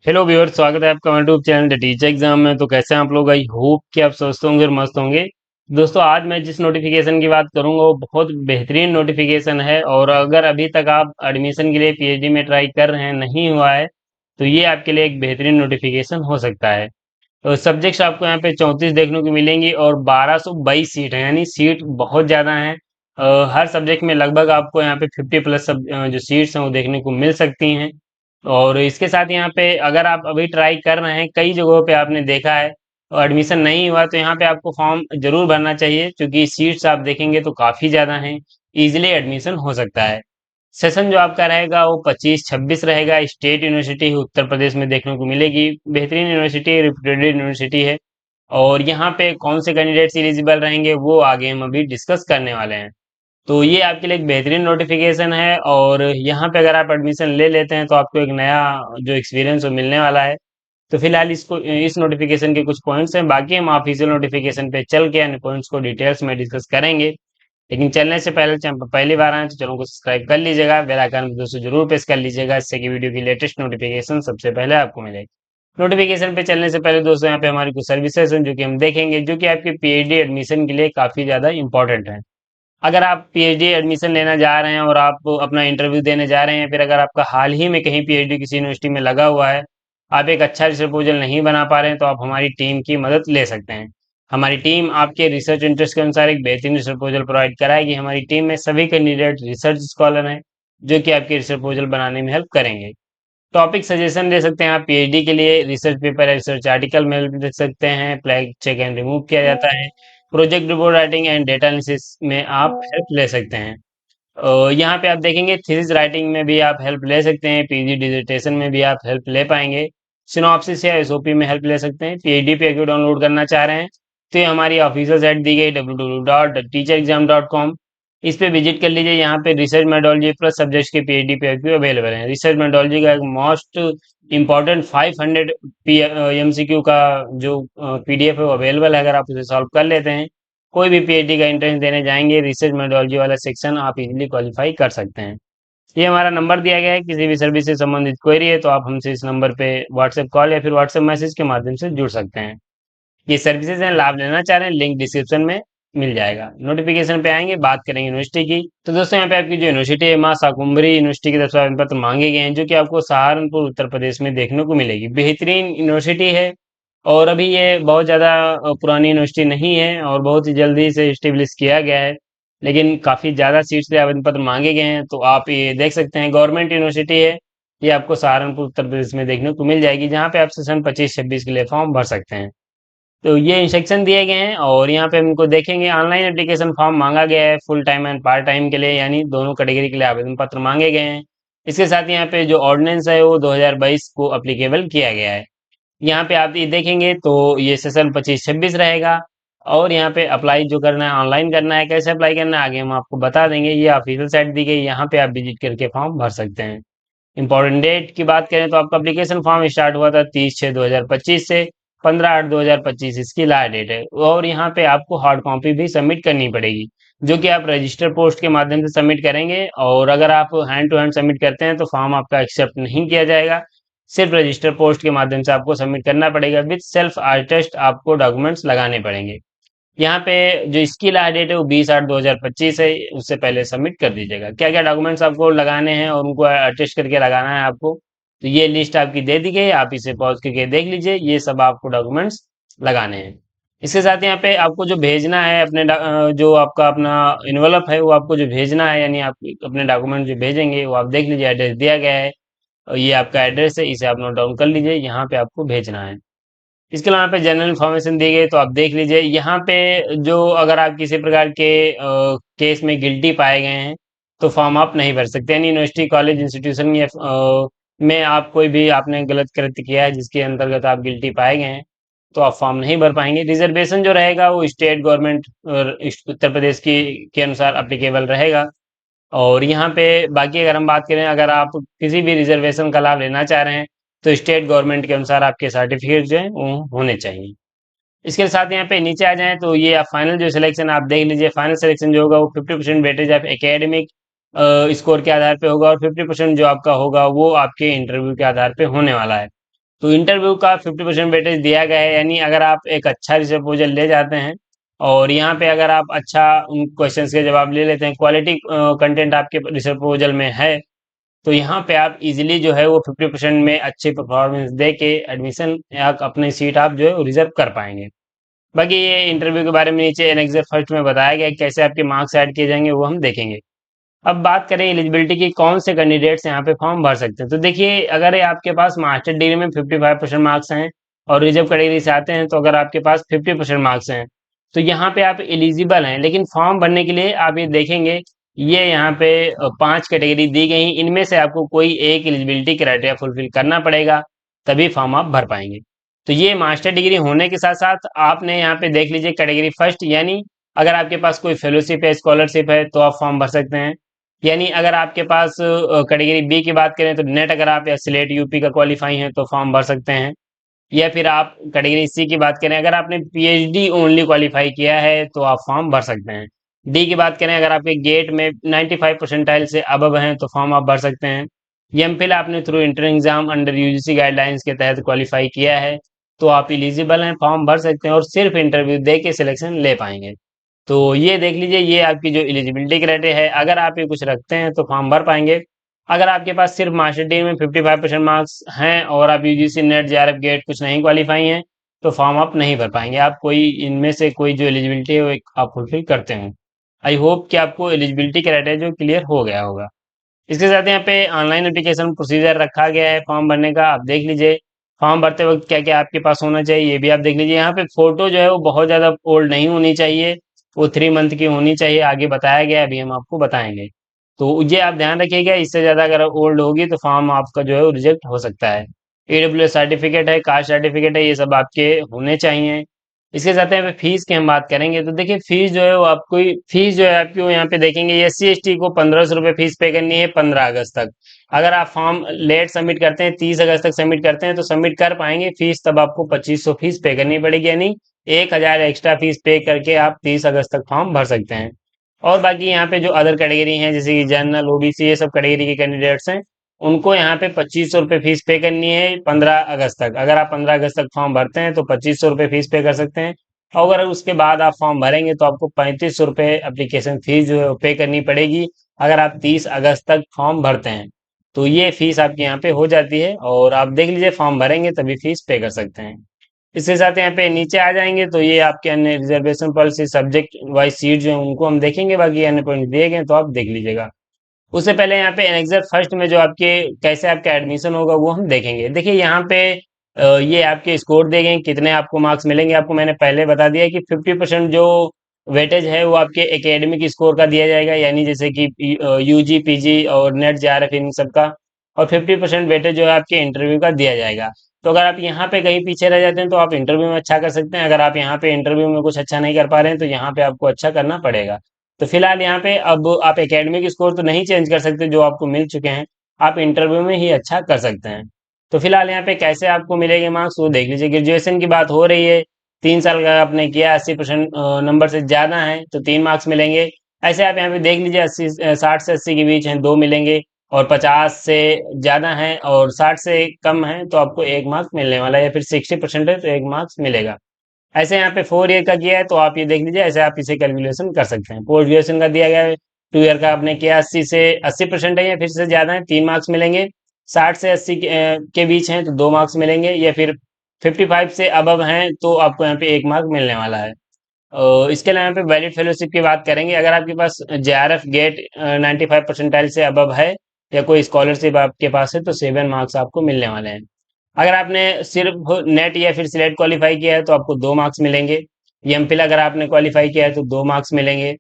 Hello viewers, स्वागत है आपका हमारे YouTube channel the teacher exam में। तो कैसे हैं आप लोग? आई होप कि आप स्वस्थ होंगे और मस्त होंगे। दोस्तों, आज मैं जिस नोटिफिकेशन की बात करूंगा वो बहुत बेहतरीन नोटिफिकेशन है। और अगर अभी तक आप एडमिशन के लिए पीएचडी में ट्राई कर रहे हैं, नहीं हुआ है, तो ये आपके लिए एक बेहतरीन नोटिफिकेशन हो सकता है। तो सब्जेक्ट्स आपको यहाँ पे 34 देखने को मिलेंगी और 1222 सीट है, यानी सीट बहुत ज़्यादा है। हर सब्जेक्ट में लगभग आपको यहाँ पे 50 प्लस जो सीट्स हैं वो देखने को मिल सकती हैं। और इसके साथ यहाँ पे अगर आप अभी ट्राई कर रहे हैं, कई जगहों पे आपने देखा है और एडमिशन नहीं हुआ, तो यहाँ पे आपको फॉर्म जरूर भरना चाहिए, क्योंकि सीट्स आप देखेंगे तो काफ़ी ज़्यादा हैं। इजीली एडमिशन हो सकता है। सेशन जो आपका रहेगा वो 25-26 रहेगा। स्टेट यूनिवर्सिटी उत्तर प्रदेश में देखने को मिलेगी। बेहतरीन यूनिवर्सिटी, रिप्यूटेड यूनिवर्सिटी है। और यहाँ पे कौन से कैंडिडेट्स एलिजिबल रहेंगे वो आगे हम अभी डिस्कस करने वाले हैं। तो ये आपके लिए एक बेहतरीन नोटिफिकेशन है। और यहाँ पे अगर आप एडमिशन ले लेते हैं तो आपको एक नया जो एक्सपीरियंस वो मिलने वाला है। तो फिलहाल इसको, इस नोटिफिकेशन के कुछ पॉइंट्स हैं, बाकी हम ऑफिशियल नोटिफिकेशन पे चल के इन पॉइंट्स को डिटेल्स में डिस्कस करेंगे। लेकिन चलने से पहले, पहली बार आए तो चैनल को सब्सक्राइब कर लीजिएगा, बेल आइकन भी दोस्तों जरूर प्रेस कर लीजिएगा, इससे कि वीडियो की लेटेस्ट नोटिफिकेशन सबसे पहले आपको मिलेगी। नोटिफिकेशन पे चलने से पहले दोस्तों, यहाँ पे हमारी कुछ सर्विसेज हैं जो कि हम देखेंगे, जो कि आपके पीएचडी एडमिशन के लिए काफी ज्यादा इंपॉर्टेंट है। अगर आप पीएचडी एडमिशन लेना जा रहे हैं और आप अपना इंटरव्यू देने जा रहे हैं, फिर अगर आपका हाल ही में कहीं पीएचडी किसी यूनिवर्सिटी में लगा हुआ है, आप एक अच्छा रिसर्च प्रपोजल नहीं बना पा रहे हैं, तो आप हमारी टीम की मदद ले सकते हैं। हमारी टीम आपके रिसर्च इंटरेस्ट के अनुसार एक बेहतरीन रिसर्च प्रपोजल प्रोवाइड कराएगी। हमारी टीम में सभी कैंडिडेट रिसर्च स्कॉलर हैं, जो कि आपके रिसर्च प्रपोजल बनाने में हेल्प करेंगे। टॉपिक सजेशन दे सकते हैं आप पीएचडी के लिए, रिसर्च पेपर या रिसर्च आर्टिकल में help दे सकते हैं, फ्लैग चेक एंड रिमूव किया जाता है, project report writing and data analysis में आप हेल्प ले सकते हैं। यहाँ पे आप देखेंगे थीसिस राइटिंग में भी आप हेल्प ले सकते हैं, पीजी डिसर्टेशन में भी आप हेल्प ले पाएंगे, सिनॉप्सिस या एसओपी में हेल्प ले सकते हैं। पीएचडी पे अगर डाउनलोड करना चाह रहे हैं तो ये हमारी ऑफिशियल साइट दी गई www.teacherexam.com, इस पे विजिट कर लीजिए। यहाँ पे रिसर्च मेथोडोलॉजी प्लस सब्जेक्ट्स के पीएचडी पे अवेलेबल है। रिसर्च मेथोडोलॉजी का एक मोस्ट इम्पॉर्टेंट 500 एमसीक्यू का जो पीडीएफ है वो अवेलेबल है। अगर आप उसे सॉल्व कर लेते हैं, कोई भी पीएचडी का एंट्रेंस देने जाएंगे, रिसर्च मेथोडोलॉजी वाला सेक्शन आप इजीली क्वालिफाई कर सकते हैं। ये हमारा नंबर दिया गया है, किसी भी सर्विस से संबंधित क्वेरी है तो आप हमसे इस नंबर पे व्हाट्सएप कॉल या फिर व्हाट्सएप मैसेज के माध्यम से जुड़ सकते हैं। ये सर्विसेज हैं, लाभ लेना चाह रहे हैं, लिंक डिस्क्रिप्शन में मिल जाएगा। नोटिफिकेशन पे आएंगे, बात करेंगे यूनिवर्सिटी की। तो दोस्तों, यहाँ पे आपकी जो यूनिवर्सिटी है, माँ शाकुंभरी यूनिवर्सिटी की तरफ से आवेदन पत्र मांगे गए हैं, जो कि आपको सहारनपुर उत्तर प्रदेश में देखने को मिलेगी। बेहतरीन यूनिवर्सिटी है। और अभी ये बहुत ज़्यादा पुरानी यूनिवर्सिटी नहीं है और बहुत ही जल्दी से स्टेब्लिश किया गया है, लेकिन काफ़ी ज़्यादा सीट से आवेदन पत्र मांगे गए हैं। तो आप ये देख सकते हैं, गवर्नमेंट यूनिवर्सिटी है। ये आपको सहारनपुर उत्तर प्रदेश में देखने को मिल जाएगी, जहाँ पे आप सेशन 25-26 के लिए फॉर्म भर सकते हैं। तो ये इंस्ट्रक्शन दिए गए हैं और यहाँ पे हम इनको देखेंगे। ऑनलाइन एप्लीकेशन फॉर्म मांगा गया है full time and part time के लिए, यानी दोनों कैटेगरी के लिए आवेदन पत्र मांगे गए हैं। इसके साथ यहाँ पे जो ऑर्डिनेंस है वो 2022 को अप्लीकेबल किया गया है। यहाँ पे आप ये देखेंगे तो ये सेशन 25-26 रहेगा। और यहाँ पे अप्लाई जो करना है, ऑनलाइन करना है। कैसे अप्लाई करना है आगे हम आपको बता देंगे। ये ऑफिशियल साइट दी गई, यहाँ पे आप विजिट करके फॉर्म भर सकते हैं। इंपॉर्टेंट डेट की बात करें तो आपका एप्लीकेशन फॉर्म स्टार्ट हुआ था 30/6/2025 से, 15/8/2025 इसकी लास्ट डेट है। और यहाँ पे आपको हार्ड कॉपी भी सबमिट करनी पड़ेगी, जो कि आप रजिस्टर पोस्ट के माध्यम से सबमिट करेंगे। और अगर आप हैंड टू हैंड सबमिट करते हैं तो फॉर्म आपका एक्सेप्ट नहीं किया जाएगा। सिर्फ रजिस्टर पोस्ट के माध्यम से आपको सबमिट करना पड़ेगा। विद सेल्फ अटेस्ट आपको डॉक्यूमेंट्स लगाने पड़ेंगे। यहाँ पे जो इसकी लास्ट डेट है वो 20/8/2025 है, उससे पहले सबमिट कर दीजिएगा। क्या क्या डॉक्यूमेंट्स आपको लगाने हैं और उनको अटेस्ट करके लगाना है आपको, तो ये लिस्ट आपकी दे दी गई है, आप इसे पॉज करके देख लीजिए। ये सब आपको डॉक्यूमेंट्स लगाने हैं। इसके साथ यहाँ पे आपको जो भेजना है अपने जो आपका अपना इन्वेलप है वो आपको जो भेजना है, यानी आप अपने डॉक्यूमेंट जो भेजेंगे वो आप देख लीजिए, एड्रेस दिया गया है और ये आपका एड्रेस है, इसे आप नोट डाउन कर लीजिए, यहाँ पे आपको भेजना है। इसके अलावा यहाँ पे जनरल इन्फॉर्मेशन दी गई तो आप देख लीजिए। यहाँ पे जो अगर आप किसी प्रकार के केस में गिल्टी पाए गए हैं तो फॉर्म आप नहीं भर सकते, यानी यूनिवर्सिटी, कॉलेज, इंस्टीट्यूशन या में आप कोई भी आपने गलत कृत्य किया है जिसके अंतर्गत आप गिल्टी पाए गए हैं, तो आप फॉर्म नहीं भर पाएंगे। रिजर्वेशन जो रहेगा वो स्टेट गवर्नमेंट और उत्तर प्रदेश की के अनुसार अप्लीकेबल रहेगा। और यहाँ पे बाकी अगर हम बात करें, अगर आप किसी भी रिजर्वेशन का लाभ लेना चाह रहे हैं तो स्टेट गवर्नमेंट के अनुसार आपके सर्टिफिकेट जो है वो होने चाहिए। इसके साथ यहाँ पे नीचे आ जाएं तो ये आप फाइनल जो सिलेक्शन आप देख लीजिए। फाइनल सिलेक्शन जो होगा वो 50% वेटेज ऑफ एकेडमिक स्कोर के आधार पे होगा और 50% जो आपका होगा वो आपके इंटरव्यू के आधार पे होने वाला है। तो इंटरव्यू का 50% वेटेज दिया गया है, यानी अगर आप एक अच्छा रिसर्च प्रपोजल ले जाते हैं और यहाँ पे अगर आप अच्छा उन क्वेश्चंस के जवाब ले लेते हैं, क्वालिटी कंटेंट आपके रिसर्च प्रपोजल में है, तो यहाँ पे आप इजीली जो है वो 50% में अच्छी परफॉर्मेंस दे के एडमिशन या अपनी सीट आप जो है रिजर्व कर पाएंगे। बाकी ये इंटरव्यू के बारे में नीचे एनेक्सर फर्स्ट में बताया गया है, कैसे आपके मार्क्स ऐड किए जाएंगे वो हम देखेंगे। अब बात करें एलिजिबिलिटी की, कौन से कैंडिडेट्स यहाँ पे फॉर्म भर सकते हैं, तो देखिए अगर ये आपके पास मास्टर डिग्री में 55% मार्क्स हैं और रिजर्व कैटेगरी से आते हैं, तो अगर आपके पास 50% मार्क्स हैं तो यहाँ पे आप एलिजिबल हैं। लेकिन फॉर्म भरने के लिए आप ये देखेंगे, ये यहाँ पे 5 कैटेगरी दी गई, इनमें से आपको कोई एक एलिजिबिलिटी क्राइटेरिया फुलफिल करना पड़ेगा, तभी फॉर्म आप भर पाएंगे। तो ये मास्टर डिग्री होने के साथ साथ आपने यहाँ पे देख लीजिए कैटेगरी फर्स्ट, यानी अगर आपके पास कोई फेलोशिप है, स्कॉलरशिप है, तो आप फॉर्म भर सकते हैं। यानी अगर आपके पास कैटेगरी बी की बात करें तो नेट अगर आप या स्लेट यूपी का क्वालिफाई हैं तो फॉर्म भर सकते हैं। या फिर आप कैटेगरी सी की बात करें, अगर आपने पीएचडी ओनली क्वालिफाई किया है तो आप फॉर्म भर सकते हैं। डी की बात करें, अगर आपके गेट में 95 परसेंटाइल से अबव हैं तो फॉर्म आप भर सकते हैं। एमफिल आपने through enter exam under UGC guidelines के तहत क्वालिफाई किया है तो आप एलिजिबल हैं, फॉर्म भर सकते हैं और सिर्फ इंटरव्यू दे के सिलेक्शन ले पाएंगे। तो ये देख लीजिए, ये आपकी जो एलिजिबिलिटी क्राइटेरिया है, अगर आप ये कुछ रखते हैं तो फॉर्म भर पाएंगे। अगर आपके पास सिर्फ मास्टर डिग्री में 55% मार्क्स हैं और आप यूजीसी नेट जेआरएफ गेट कुछ नहीं क्वालिफाई हैं तो फॉर्म आप नहीं भर पाएंगे। आप कोई इनमें से कोई जो एलिजिबिलिटी है वो आप फुलफिल करते हैं। आई होप कि आपको एलिजिबिलिटी क्राइटेरिया जो क्लियर हो गया होगा। इसके साथ यहाँ पे ऑनलाइन एप्लीकेशन प्रोसीजर रखा गया है फॉर्म भरने का, आप देख लीजिए। फॉर्म भरते वक्त क्या क्या आपके पास होना चाहिए ये भी आप देख लीजिए। यहाँ पे फोटो जो है वो बहुत ज़्यादा ओल्ड नहीं होनी चाहिए, वो 3 मंथ की होनी चाहिए, आगे बताया गया है, अभी हम आपको बताएंगे। तो ये आप ध्यान रखिएगा, इससे ज़्यादा अगर ओल्ड होगी तो फॉर्म आपका जो है वो रिजेक्ट हो सकता है। ईडब्ल्यूएस सर्टिफिकेट है, कास्ट सर्टिफिकेट है, ये सब आपके होने चाहिए। इसके साथ यहाँ पे फीस की हम बात करेंगे, तो देखिए फीस जो है वो आपको, फीस जो है आपकी वो यहाँ पे देखेंगे, एससी एसटी को 1500 रुपये फीस पे करनी है 15 अगस्त तक। अगर आप फॉर्म लेट सबमिट करते हैं, 30 अगस्त तक सबमिट करते हैं तो सबमिट कर पाएंगे, फीस तब आपको 2500 फीस पे करनी पड़ेगी, यानी 1000 एक्स्ट्रा फीस पे करके आप 30 अगस्त तक फॉर्म भर सकते हैं। और बाकी यहाँ पे जो अदर कैटेगरी हैं जैसे कि जनरल ओबीसी ये सब कैटेगरी के कैंडिडेट्स हैं, उनको यहाँ पे 2500 रुपये फीस पे करनी है 15 अगस्त तक। अगर आप 15 अगस्त तक फॉर्म भरते हैं तो 2500 रुपये फीस पे कर सकते हैं। और अगर उसके बाद आप फॉर्म भरेंगे तो आपको 3500 रुपये एप्लीकेशन फीस जो है वो पे करनी पड़ेगी, अगर आप 30 अगस्त तक फॉर्म भरते हैं। तो ये फीस आपके यहाँ पे हो जाती है, और आप देख लीजिए फॉर्म भरेंगे तभी फीस पे कर सकते हैं। इसके साथ यहाँ पे नीचे आ जाएंगे तो ये आपके अन्य reservation policy subject wise seat जो है उनको हम देखेंगे, बाकी अन्य पॉइंट दिए गए तो आप देख लीजिएगा। उससे पहले यहाँ पे एनेक्सर फर्स्ट में जो आपके कैसे आपका एडमिशन होगा वो हम देखेंगे। देखिए यहाँ पे ये आपके स्कोर दिए गए हैं, कितने आपको मार्क्स मिलेंगे, आपको मैंने पहले बता दिया कि 50% जो वेटेज है वो आपके एकेडमिक स्कोर का दिया जाएगा, यानी जैसे कि यूजी पीजी और नेट जेआरएफ इन सब का। और 50% वेटेज जो है आपके इंटरव्यू का दिया जाएगा। तो अगर आप यहाँ पे कहीं पीछे रह जाते हैं तो आप इंटरव्यू में अच्छा कर सकते हैं, अगर आप यहाँ पे इंटरव्यू में कुछ अच्छा नहीं कर पा रहे हैं तो यहाँ पे आपको अच्छा करना पड़ेगा। तो फिलहाल यहाँ पे अब आप एकेडमिक स्कोर तो नहीं चेंज कर सकते जो आपको मिल चुके हैं, आप इंटरव्यू में ही अच्छा कर सकते हैं। तो फिलहाल यहाँ पे कैसे आपको मिलेंगे मार्क्स वो देख लीजिए। ग्रेजुएशन की बात हो रही है, 3 साल का आपने किया, 80% नंबर से ज्यादा है तो 3 मार्क्स मिलेंगे। ऐसे आप यहाँ पे देख लीजिए, 60 से 80 के बीच हैं 2 मिलेंगे, और 50 से ज्यादा है और 60 से कम है तो आपको 1 मार्क्स मिलने वाला है, या फिर 60% है तो 1 मार्क्स मिलेगा। ऐसे यहाँ पे 4 ईयर का किया है तो आप ये देख लीजिए, ऐसे आप इसे कैलकुलेशन कर सकते हैं। पोस्ट ग्रेजुएशन का दिया गया है, 2 ईयर का आपने किया, 80% है या फिर से ज्यादा है 3 मार्क्स मिलेंगे। 60 से 80 के बीच हैं तो 2 मार्क्स मिलेंगे, या फिर 55 से अबव हैं तो आपको यहाँ पे 1 मार्क मिलने वाला है। इसके अलावा यहाँ पे वैलिड फेलोशिप की बात करेंगे, अगर आपके पास जेआरएफ गेट 95 परसेंटाइल से अबव है या कोई स्कॉलरशिप आपके पास है तो 7 मार्क्स आपको मिलने वाले हैं। अगर आपने सिर्फ नेट या फिर सिलेक्ट क्वालिफाई किया है तो आपको 2 मार्क्स मिलेंगे। एमफिल अगर आपने क्वालिफाई किया है तो 2 मार्क्स मिलेंगे।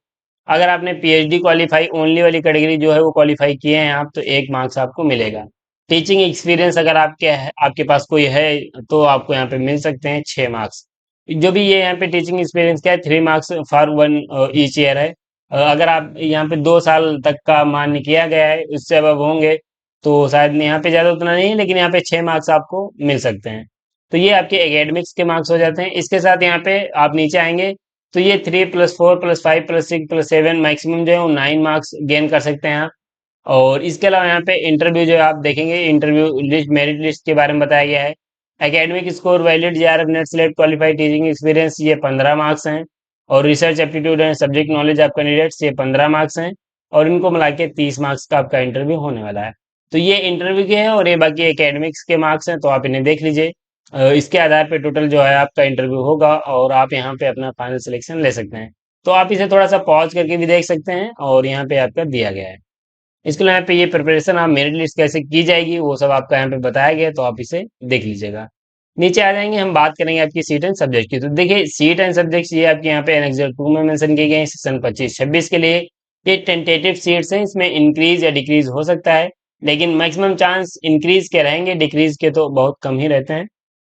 अगर आपने पीएचडी क्वालिफाई ओनली वाली कैटेगरी जो है वो क्वालिफाई किए हैं आप, तो 1 मार्क्स आपको मिलेगा। टीचिंग एक्सपीरियंस अगर आपके पास कोई है तो आपको यहाँ पे मिल सकते हैं 6 मार्क्स। जो भी ये यहाँ पे टीचिंग एक्सपीरियंस क्या है, 3 marks for one each year है। अगर आप यहाँ पे 2 साल तक का मान्य किया गया है, उससे अब होंगे तो शायद यहाँ पे ज्यादा उतना नहीं है, लेकिन यहाँ पे 6 मार्क्स आपको मिल सकते हैं। तो ये आपके एकेडमिक्स के मार्क्स हो जाते हैं। इसके साथ यहाँ पे आप नीचे आएंगे तो ये 3+4+5+6+7 मैक्सिमम जो है वो 9 मार्क्स गेन कर सकते हैं आप। और इसके अलावा यहाँ पे इंटरव्यू जो है आप देखेंगे, इंटरव्यू लिस्ट मेरिट लिस्ट के बारे में बताया गया है। Academic score, valid JRF, net select, qualified teaching experience, ये 15 मार्क्स हैं। और research aptitude and subject knowledge of candidates, ये 15 मार्क्स हैं। और इनको मिला के 30 मार्क्स का आपका इंटरव्यू होने वाला है। तो ये इंटरव्यू के हैं और ये बाकी एकेडमिक्स के मार्क्स हैं, तो आप इन्हें देख लीजिए। इसके आधार पे टोटल जो है आपका इंटरव्यू होगा और आप यहाँ पे अपना फाइनल सिलेक्शन ले सकते हैं। तो आप इसे थोड़ा सा पॉज करके भी देख सकते हैं और यहाँ पे आपका दिया गया है। इसके लिए यहाँ पे ये प्रिपरेशन आप मेरिट लिस्ट कैसे की जाएगी वो सब आपका यहाँ पे बताया गया है, तो आप इसे देख लीजिएगा। नीचे आ जाएंगे, हम बात करेंगे आपकी सीट एंड सब्जेक्ट की। तो देखिए सीट एंड सब्जेक्ट ये आपके यहाँ पे एनेक्सर 2 में मेंशन किए गए हैं सेशन 25-26 के लिए। ये टेंटेटिव सीट्स हैं, इसमें इंक्रीज या डिक्रीज हो सकता है, लेकिन मैक्सिमम चांस इंक्रीज के रहेंगे, डिक्रीज के तो बहुत कम ही रहते हैं।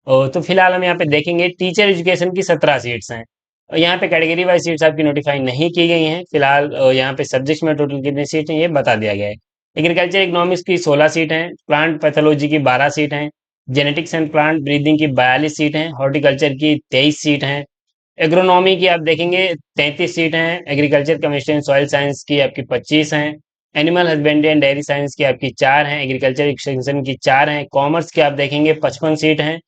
तो फिलहाल हम यहाँ पे देखेंगे टीचर एजुकेशन की 17 सीट्स हैं। और यहाँ पे कैटेगरी वाइज सीट्स आपकी नोटिफाई नहीं की गई हैं फिलहाल। यहाँ पे सब्जेक्ट्स में टोटल कितनी सीट हैं ये बता दिया गया है। एग्रीकल्चर इकोनॉमिक्स की 16 सीट हैं, प्लांट पैथोलॉजी की 12 सीट हैं, जेनेटिक्स एंड प्लांट ब्रीदिंग की 42 सीट हैं, हॉर्टिकल्चर की 23 सीट हैं, एग्रोनॉमी की आप देखेंगे 33 सीट हैं, agriculture chemistry and soil science की आपकी 25 हैं, animal husbandry and dairy science की आपकी 4 हैं, एग्रीकल्चर एक्सटेंशन की 4 हैं, कॉमर्स की आप देखेंगे 55 सीट हैं,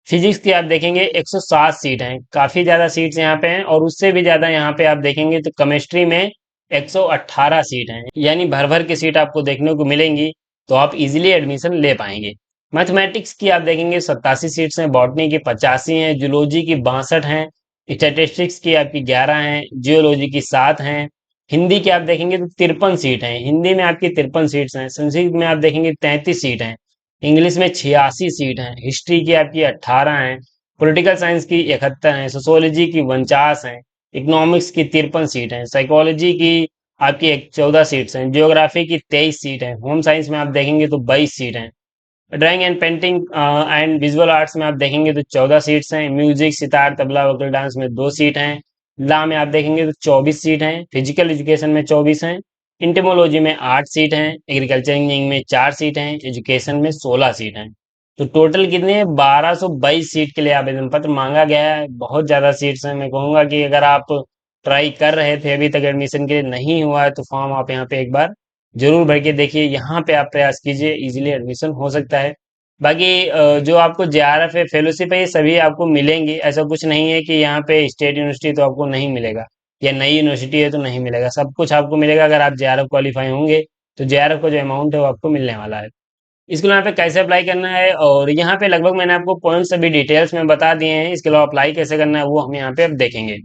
फिजिक्स की आप देखेंगे 107 सीट हैं। काफी ज्यादा सीट्स यहाँ पे हैं। और उससे भी ज्यादा यहाँ पे आप देखेंगे तो केमिस्ट्री में 118 सीट हैं, यानी भर भर की सीट आपको देखने को मिलेंगी, तो आप इजीली एडमिशन ले पाएंगे। मैथमेटिक्स की आप देखेंगे 87 सीट्स हैं, बॉटनी की 85 हैं, जूलॉजी की 62 हैं, स्टैटिस्टिक्स की आपकी 11 हैं, जियोलॉजी की 7 हैं, हिंदी की आप देखेंगे तो 53 सीट हैं, हिंदी में आपकी 53 सीट्स हैं, संस्कृत में आप देखेंगे 33 सीट हैं, इंग्लिश में 86 सीट हैं, हिस्ट्री की आपकी 18 हैं, पॉलिटिकल साइंस की 71 हैं, सोशियोलॉजी की 49 हैं, इकोनॉमिक्स की 53 सीट हैं, साइकोलॉजी की आपकी 14 सीट्स हैं, जियोग्राफी की 23 सीट हैं, होम साइंस में आप देखेंगे तो 22 सीट हैं, drawing and painting and visual arts में आप देखेंगे तो 14 सीट्स हैं, music sitar tabla vocal dance में 2 सीट हैं, ला में आप देखेंगे तो 24 सीट हैं, फिजिकल एजुकेशन में 24 हैं, इंटेमोलॉजी में 8 सीट हैं, एग्रीकल्चर इंजीनियरिंग में 4 सीट हैं, एजुकेशन में 16 सीट हैं। तो टोटल कितने हैं? 1222 सीट के लिए आवेदन पत्र मांगा गया है। बहुत ज्यादा सीट्स हैं। मैं कहूंगा कि अगर आप ट्राई कर रहे थे अभी तक एडमिशन के लिए नहीं हुआ है तो फॉर्म आप यहाँ पे एक बार जरूर भर के देखिए। यहाँ पे आप प्रयास कीजिए, इजीली एडमिशन हो सकता है। बाकी जो आपको जेआरएफ है, फेलोशिप है, ये सभी आपको मिलेंगी। ऐसा कुछ नहीं है कि यहाँ पे स्टेट यूनिवर्सिटी तो आपको नहीं मिलेगा या नई यूनिवर्सिटी है तो नहीं मिलेगा। सब कुछ आपको मिलेगा अगर आप जेआरएफ क्वालिफाई होंगे तो जेआरएफ का जो अमाउंट है वो आपको मिलने वाला है। इसके लिए यहाँ पे कैसे अप्लाई करना है और यहाँ पे लगभग मैंने आपको पॉइंट्स अभी डिटेल्स में बता दिए हैं। इसके अलावा अप्लाई कैसे करना है वो हम यहाँ पे अब देखेंगे।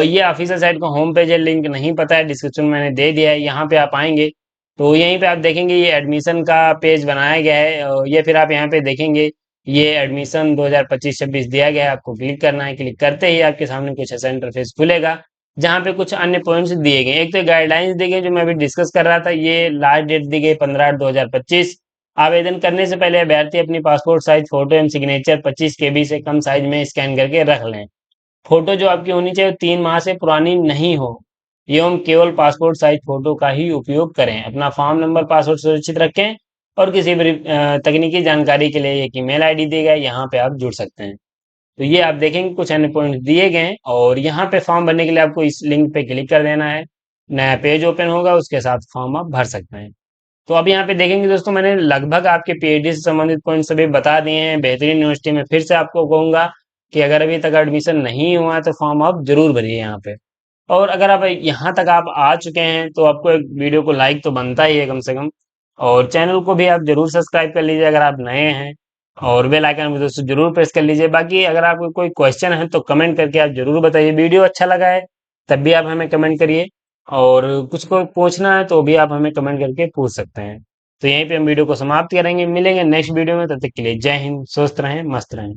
ये ऑफिशियल साइट का होम पेज है, लिंक नहीं पता है डिस्क्रिप्शन में मैंने दे दिया है। यहाँ पे आप आएंगे तो यहीं पे आप देखेंगे ये एडमिशन का पेज बनाया गया है। ये फिर आप यहाँ पे देखेंगे ये एडमिशन 2025-26 दिया गया है। आपको क्लिक करना है, क्लिक करते ही आपके सामने कुछ ऐसा इंटरफेस खुलेगा जहाँ पे कुछ अन्य पॉइंट्स दिए गए। एक तो गाइडलाइंस दी गई जो मैं अभी डिस्कस कर रहा था, ये लास्ट डेट दी गई 15/8/2025। आवेदन करने से पहले अभ्यर्थी अपनी पासपोर्ट साइज फोटो एवं सिग्नेचर 25 KB से कम साइज में स्कैन करके रख लें। फोटो जो आपकी होनी चाहिए 3 माह से पुरानी नहीं हो एवं केवल पासपोर्ट साइज फोटो का ही उपयोग करें। अपना फॉर्म नंबर पासवर्ड सुरक्षित रखें और किसी भी तकनीकी जानकारी के लिए एक ईमेल आईडी दी गई, यहाँ पे आप जुड़ सकते हैं। तो ये आप देखेंगे कुछ अन्य पॉइंट दिए गए हैं और यहाँ पे फॉर्म भरने के लिए आपको इस लिंक पे क्लिक कर देना है। नया पेज ओपन होगा, उसके साथ फॉर्म आप भर सकते हैं। तो अब यहाँ पे देखेंगे दोस्तों, मैंने लगभग आपके पीएचडी से संबंधित पॉइंट सभी बता दिए हैं। बेहतरीन यूनिवर्सिटी में फिर से आपको कहूंगा कि अगर अभी तक एडमिशन नहीं हुआ है तो फॉर्म आप जरूर भरिए यहाँ पे। और अगर आप यहाँ तक आप आ चुके हैं तो आपको एक वीडियो को लाइक तो बनता ही है कम से कम, और चैनल को भी आप जरूर सब्सक्राइब कर लीजिए अगर आप नए हैं, और बेल आइकन भी दोस्तों जरूर प्रेस कर लीजिए। बाकी अगर आपको कोई क्वेश्चन है तो कमेंट करके आप जरूर बताइए। वीडियो अच्छा लगा है तब भी आप हमें कमेंट करिए, और कुछ को पूछना है तो भी आप हमें कमेंट करके पूछ सकते हैं। तो यहीं पे हम वीडियो को समाप्त करेंगे, मिलेंगे नेक्स्ट वीडियो में। तब तक के लिए जय हिंद, स्वस्थ रहें, मस्त रहें।